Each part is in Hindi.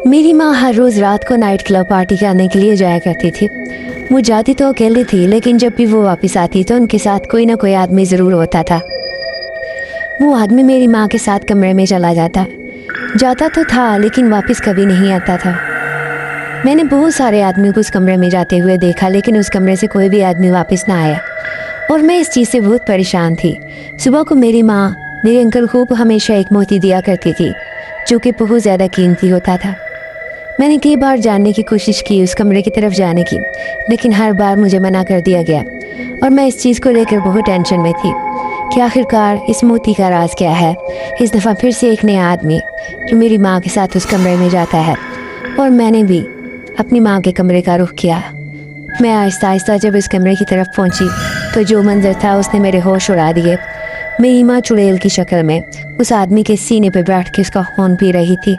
मेरी माँ हर रोज़ रात को नाइट क्लब पार्टी करने के लिए जाया करती थी। वो जाती तो अकेली थी, लेकिन जब भी वो वापस आती तो उनके साथ कोई ना कोई आदमी ज़रूर होता था। वो आदमी मेरी माँ के साथ कमरे में चला जाता तो था, लेकिन वापस कभी नहीं आता था। मैंने बहुत सारे आदमी को उस कमरे में जाते हुए देखा, लेकिन उस कमरे से कोई भी आदमी वापस ना आया और मैं इस चीज़ से बहुत परेशान थी। सुबह को मेरी माँ मेरे अंकल को हमेशा एक मोती दिया करती थी, जो कि बहुत ज़्यादा कीमती होता था। मैंने कई बार जानने की कोशिश की उस कमरे की तरफ जाने की, लेकिन हर बार मुझे मना कर दिया गया और मैं इस चीज़ को लेकर बहुत टेंशन में थी कि आखिरकार इस मोती का राज क्या है। इस दफ़ा फिर से एक नया आदमी जो मेरी माँ के साथ उस कमरे में जाता है और मैंने भी अपनी माँ के कमरे का रुख किया। मैं आहिस्ता आहिस्ता जब इस कमरे की तरफ पहुँची तो जो मंजर था उसने मेरे होश उड़ा दिए। मेरी माँ चुड़ैल की शक्ल में उस आदमी के सीने पर बैठ के उसका खून पी रही थी।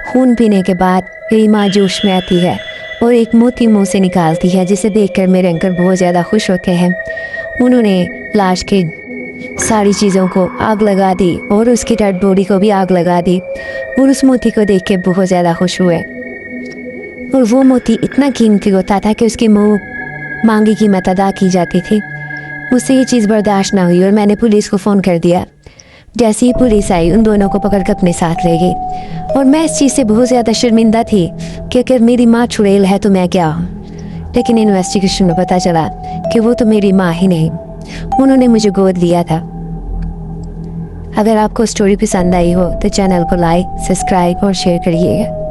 खून पीने के बाद मेरी माँ जोश में आती है और एक मोती मुंह से निकालती है, जिसे देखकर मेरे अंकल बहुत ज़्यादा खुश होते हैं। उन्होंने लाश के सारी चीज़ों को आग लगा दी और उसकी डेड बॉडी को भी आग लगा दी और उस मोती को देख के बहुत ज़्यादा खुश हुए। और वो मोती इतना कीमती होता था कि उसकी मुँह मांगी कीमत अदा की जाती थी। मुझसे ये चीज़ बर्दाश्त ना हुई और मैंने पुलिस को फ़ोन कर दिया। जैसे ही पुलिस आई उन दोनों को पकड़ कर अपने साथ ले गई और मैं इस चीज़ से बहुत ज़्यादा शर्मिंदा थी कि अगर मेरी माँ चुड़ैल है तो मैं क्या हूँ। लेकिन इन्वेस्टिगेशन में पता चला कि वो तो मेरी माँ ही नहीं, उन्होंने मुझे गोद लिया था। अगर आपको स्टोरी पसंद आई हो तो चैनल को लाइक, सब्सक्राइब और शेयर करिएगा।